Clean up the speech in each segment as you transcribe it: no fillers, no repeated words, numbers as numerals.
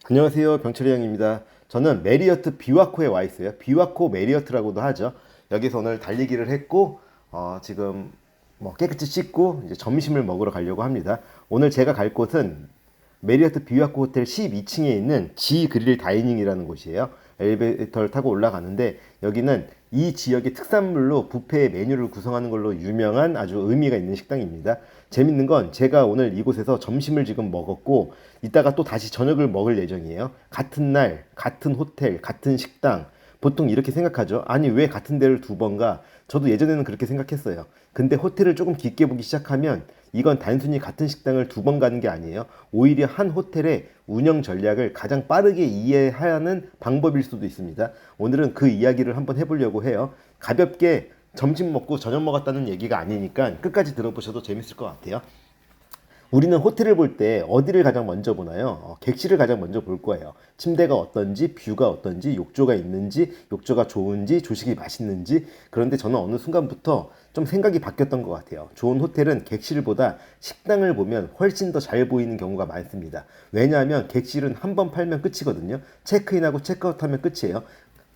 안녕하세요. 병철이 형입니다. 저는 메리어트 비와코에 와 있어요. 비와코 메리어트라고도 하죠. 여기서 오늘 달리기를 했고 지금 뭐 깨끗이 씻고 이제 점심을 먹으러 가려고 합니다. 오늘 제가 갈 곳은 메리어트 비와코 호텔 12층에 있는 지 그릴 다이닝이라는 곳이에요. 엘리베이터를 타고 올라가는데 여기는 이 지역의 특산물로 뷔페의 메뉴를 구성하는 걸로 유명한 아주 의미가 있는 식당입니다. 재밌는 건 제가 오늘 이곳에서 점심을 지금 먹었고 이따가 또 다시 저녁을 먹을 예정이에요. 같은 날, 같은 호텔, 같은 식당. 보통 이렇게 생각하죠. 아니, 왜 같은 데를 두 번 가? 저도 예전에는 그렇게 생각했어요. 근데 호텔을 조금 깊게 보기 시작하면 이건 단순히 같은 식당을 두 번 가는 게 아니에요. 오히려 한 호텔의 운영 전략을 가장 빠르게 이해하는 방법일 수도 있습니다. 오늘은 그 이야기를 한번 해보려고 해요. 가볍게 점심 먹고 저녁 먹었다는 얘기가 아니니까 끝까지 들어보셔도 재밌을 것 같아요. 우리는 호텔을 볼 때 어디를 가장 먼저 보나요? 객실을 가장 먼저 볼 거예요. 침대가 어떤지, 뷰가 어떤지, 욕조가 있는지, 욕조가 좋은지, 조식이 맛있는지. 그런데 저는 어느 순간부터 좀 생각이 바뀌었던 것 같아요. 좋은 호텔은 객실보다 식당을 보면 훨씬 더 잘 보이는 경우가 많습니다. 왜냐하면 객실은 한 번 팔면 끝이거든요. 체크인하고 체크아웃하면 끝이에요.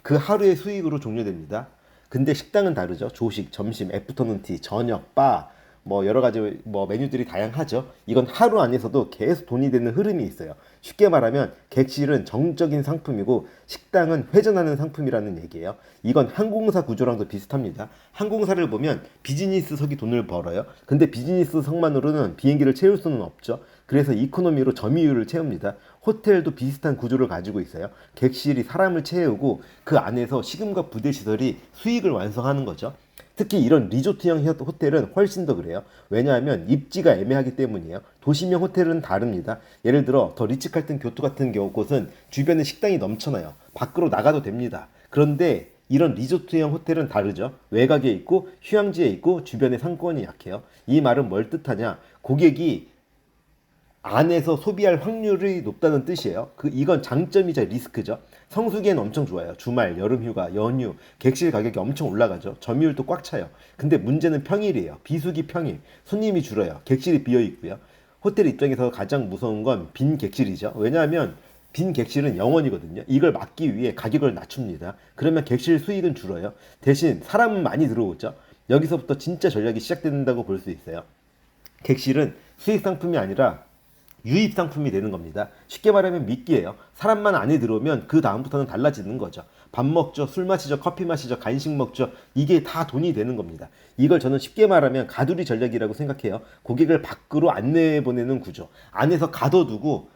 그 하루의 수익으로 종료됩니다. 근데 식당은 다르죠. 조식, 점심, 애프터눈 티, 저녁, 바, 뭐 여러 가지 뭐 메뉴들이 다양하죠. 이건 하루 안에서도 계속 돈이 되는 흐름이 있어요. 쉽게 말하면 객실은 정적인 상품이고 식당은 회전하는 상품이라는 얘기예요. 이건 항공사 구조랑도 비슷합니다. 항공사를 보면 비즈니스석이 돈을 벌어요. 근데 비즈니스석만으로는 비행기를 채울 수는 없죠. 그래서 이코노미로 점유율을 채웁니다. 호텔도 비슷한 구조를 가지고 있어요. 객실이 사람을 채우고 그 안에서 식음과 부대 시설이 수익을 완성하는 거죠. 특히 이런 리조트형 호텔은 훨씬 더 그래요. 왜냐하면 입지가 애매하기 때문이에요. 도시명 호텔은 다릅니다. 예를 들어 더 리츠칼튼 교토 같은 곳은 주변에 식당이 넘쳐나요. 밖으로 나가도 됩니다. 그런데 이런 리조트형 호텔은 다르죠. 외곽에 있고 휴양지에 있고 주변에 상권이 약해요. 이 말은 뭘 뜻하냐? 고객이 안에서 소비할 확률이 높다는 뜻이에요. 이건 장점이자 리스크죠. 성수기에는 엄청 좋아요. 주말, 여름휴가, 연휴, 객실 가격이 엄청 올라가죠. 점유율도 꽉 차요. 근데 문제는 평일이에요. 비수기 평일. 손님이 줄어요. 객실이 비어 있고요. 호텔 입장에서 가장 무서운 건 빈 객실이죠. 왜냐하면 빈 객실은 영원이거든요. 이걸 막기 위해 가격을 낮춥니다. 그러면 객실 수익은 줄어요. 대신 사람은 많이 들어오죠. 여기서부터 진짜 전략이 시작된다고 볼 수 있어요. 객실은 수익 상품이 아니라 유입 상품이 되는 겁니다. 쉽게 말하면 미끼예요. 사람만 안에 들어오면 그 다음부터는 달라지는 거죠. 밥 먹죠, 술 마시죠, 커피 마시죠, 간식 먹죠. 이게 다 돈이 되는 겁니다. 이걸 저는 쉽게 말하면 가두리 전략이라고 생각해요. 고객을 밖으로 안내해 보내는 구조. 안에서 가둬두고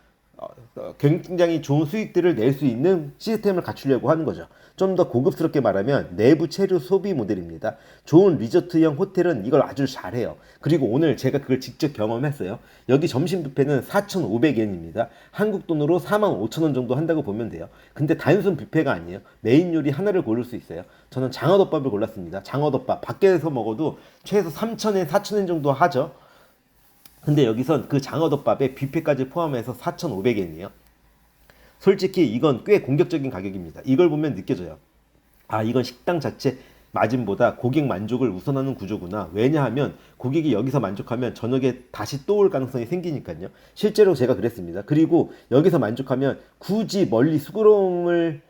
굉장히 좋은 수익들을 낼 수 있는 시스템을 갖추려고 하는 거죠. 좀 더 고급스럽게 말하면 내부 체류 소비 모델입니다. 좋은 리조트형 호텔은 이걸 아주 잘해요. 그리고 오늘 제가 그걸 직접 경험했어요. 여기 점심 뷔페는 4,500엔입니다. 한국 돈으로 45,000원 정도 한다고 보면 돼요. 근데 단순 뷔페가 아니에요. 메인 요리 하나를 고를 수 있어요. 저는 장어덮밥을 골랐습니다. 장어덮밥 밖에서 먹어도 최소 3,000엔, 4,000엔 정도 하죠. 근데 여기선 그 장어덮밥에 뷔페까지 포함해서 4,500엔이에요. 솔직히 이건 꽤 공격적인 가격입니다. 이걸 보면 느껴져요. 아, 이건 식당 자체 마진보다 고객 만족을 우선하는 구조구나. 왜냐하면 고객이 여기서 만족하면 저녁에 다시 또 올 가능성이 생기니까요. 실제로 제가 그랬습니다. 그리고 여기서 만족하면 굳이 멀리 수고로움을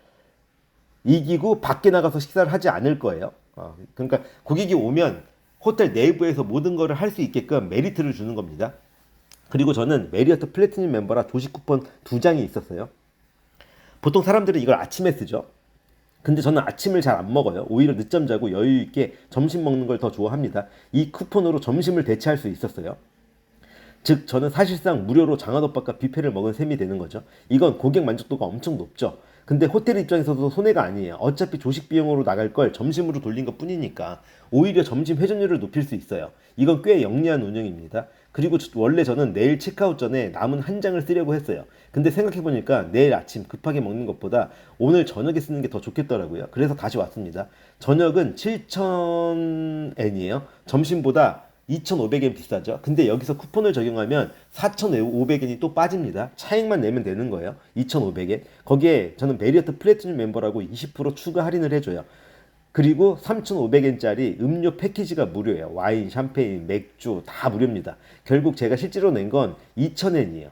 이기고 밖에 나가서 식사를 하지 않을 거예요. 그러니까 고객이 오면 호텔 내부에서 모든 것을 할 수 있게끔 메리트를 주는 겁니다. 그리고 저는 메리어트 플래티늄 멤버라 조식 쿠폰 2장이 있었어요. 보통 사람들은 이걸 아침에 쓰죠. 근데 저는 아침을 잘 안 먹어요. 오히려 늦잠 자고 여유 있게 점심 먹는 걸 더 좋아합니다. 이 쿠폰으로 점심을 대체할 수 있었어요. 즉 저는 사실상 무료로 장어덮밥과 뷔페를 먹은 셈이 되는 거죠. 이건 고객 만족도가 엄청 높죠. 근데 호텔 입장에서도 손해가 아니에요. 어차피 조식 비용으로 나갈 걸 점심으로 돌린 것 뿐이니까 오히려 점심 회전율을 높일 수 있어요. 이건 꽤 영리한 운영입니다. 그리고 원래 저는 내일 체크아웃 전에 남은 한 장을 쓰려고 했어요. 근데 생각해보니까 내일 아침 급하게 먹는 것보다 오늘 저녁에 쓰는 게 더 좋겠더라고요. 그래서 다시 왔습니다. 저녁은 7,000엔이에요. 점심보다 2,500엔 비싸죠. 근데 여기서 쿠폰을 적용하면 4,500엔이 또 빠집니다. 차익만 내면 되는 거예요. 2,500엔. 거기에 저는 메리어트 플래티늄 멤버라고 20% 추가 할인을 해줘요. 그리고 3,500엔짜리 음료 패키지가 무료예요. 와인, 샴페인, 맥주 다 무료입니다. 결국 제가 실제로 낸 건 2,000엔이에요.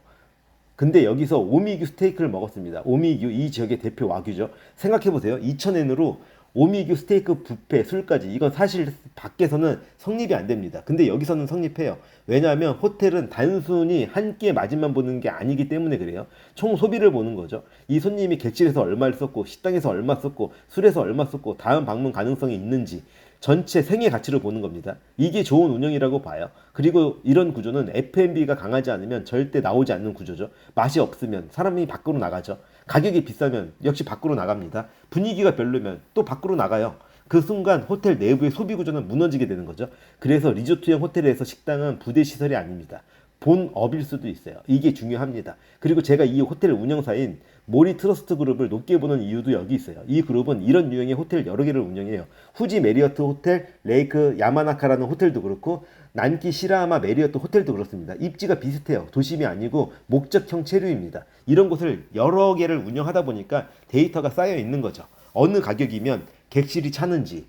근데 여기서 오미규 스테이크를 먹었습니다. 오미규 이 지역의 대표 와규죠. 생각해보세요. 2,000엔으로 오미규 스테이크 뷔페 술까지 이건 사실 밖에서는 성립이 안 됩니다. 근데 여기서는 성립해요. 왜냐하면 호텔은 단순히 한 끼의 맛만 보는 게 아니기 때문에 그래요. 총 소비를 보는 거죠. 이 손님이 객실에서 얼마를 썼고 식당에서 얼마 썼고 술에서 얼마 썼고 다음 방문 가능성이 있는지 전체 생애 가치를 보는 겁니다. 이게 좋은 운영이라고 봐요. 그리고 이런 구조는 F&B가 강하지 않으면 절대 나오지 않는 구조죠. 맛이 없으면 사람이 밖으로 나가죠. 가격이 비싸면 역시 밖으로 나갑니다. 분위기가 별로면 또 밖으로 나가요. 그 순간 호텔 내부의 소비 구조는 무너지게 되는 거죠. 그래서 리조트형 호텔에서 식당은 부대 시설이 아닙니다. 본업일 수도 있어요. 이게 중요합니다. 그리고 제가 이 호텔 운영사인 모리 트러스트 그룹을 높게 보는 이유도 여기 있어요. 이 그룹은 이런 유형의 호텔 여러 개를 운영해요. 후지 메리어트 호텔, 레이크 야마나카라는 호텔도 그렇고 난키 시라하마 메리어트 호텔도 그렇습니다. 입지가 비슷해요. 도심이 아니고 목적형 체류입니다. 이런 곳을 여러 개를 운영하다 보니까 데이터가 쌓여 있는 거죠. 어느 가격이면 객실이 차는지,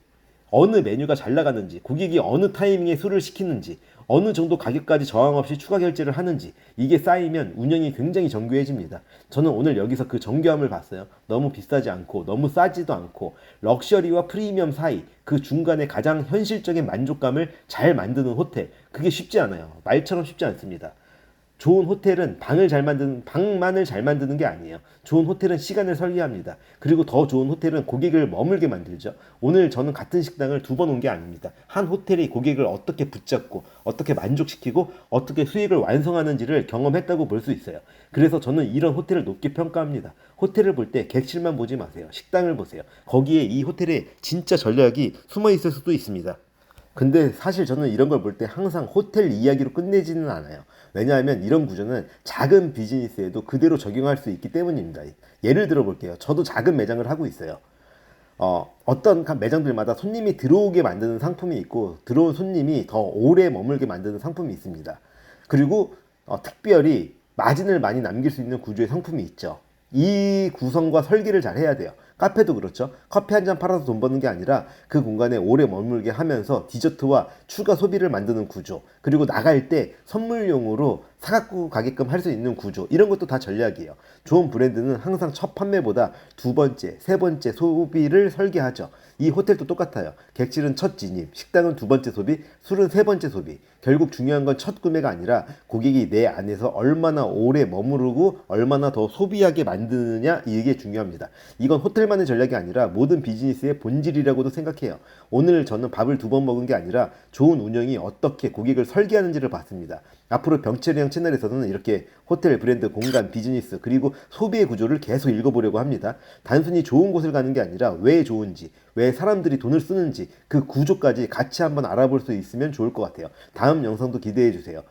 어느 메뉴가 잘 나가는지, 고객이 어느 타이밍에 술을 시키는지, 어느 정도 가격까지 저항 없이 추가 결제를 하는지 이게 쌓이면 운영이 굉장히 정교해집니다. 저는 오늘 여기서 그 정교함을 봤어요. 너무 비싸지 않고 너무 싸지도 않고 럭셔리와 프리미엄 사이 그 중간에 가장 현실적인 만족감을 잘 만드는 호텔. 그게 쉽지 않아요. 말처럼 쉽지 않습니다. 좋은 호텔은 방만을 잘 만드는 게 아니에요. 좋은 호텔은 시간을 설계합니다. 그리고 더 좋은 호텔은 고객을 머물게 만들죠. 오늘 저는 같은 식당을 2번 온 게 아닙니다. 한 호텔이 고객을 어떻게 붙잡고 어떻게 만족시키고 어떻게 수익을 완성하는지를 경험했다고 볼 수 있어요. 그래서 저는 이런 호텔을 높게 평가합니다. 호텔을 볼 때 객실만 보지 마세요. 식당을 보세요. 거기에 이 호텔의 진짜 전략이 숨어 있을 수도 있습니다. 근데 사실 저는 이런 걸 볼 때 항상 호텔 이야기로 끝내지는 않아요. 왜냐하면 이런 구조는 작은 비즈니스에도 그대로 적용할 수 있기 때문입니다. 예를 들어 볼게요. 저도 작은 매장을 하고 있어요. 어떤 매장들마다 손님이 들어오게 만드는 상품이 있고 들어온 손님이 더 오래 머물게 만드는 상품이 있습니다. 그리고 특별히 마진을 많이 남길 수 있는 구조의 상품이 있죠. 이 구성과 설계를 잘 해야 돼요. 카페도 그렇죠. 커피 한 잔 팔아서 돈 버는 게 아니라 그 공간에 오래 머물게 하면서 디저트와 추가 소비를 만드는 구조, 그리고 나갈 때 선물용으로 사갖고 가게끔 할 수 있는 구조, 이런 것도 다 전략이에요. 좋은 브랜드는 항상 첫 판매보다 2번째, 3번째 소비를 설계하죠. 이 호텔도 똑같아요. 객실은 첫 진입, 식당은 2번째 소비, 술은 3번째 소비. 결국 중요한 건 첫 구매가 아니라 고객이 내 안에서 얼마나 오래 머무르고 얼마나 더 소비하게 만드느냐, 이게 중요합니다. 이건 호텔만의 전략이 아니라 모든 비즈니스의 본질이라고도 생각해요. 오늘 저는 밥을 2번 먹은 게 아니라 좋은 운영이 어떻게 고객을 설계하는지를 봤습니다. 앞으로 병철이형 채널에서는 이렇게 호텔, 브랜드, 공간, 비즈니스, 그리고 소비의 구조를 계속 읽어보려고 합니다. 단순히 좋은 곳을 가는 게 아니라 왜 좋은지, 왜 사람들이 돈을 쓰는지 그 구조까지 같이 한번 알아볼 수 있으면 좋을 것 같아요. 다음 영상도 기대해 주세요.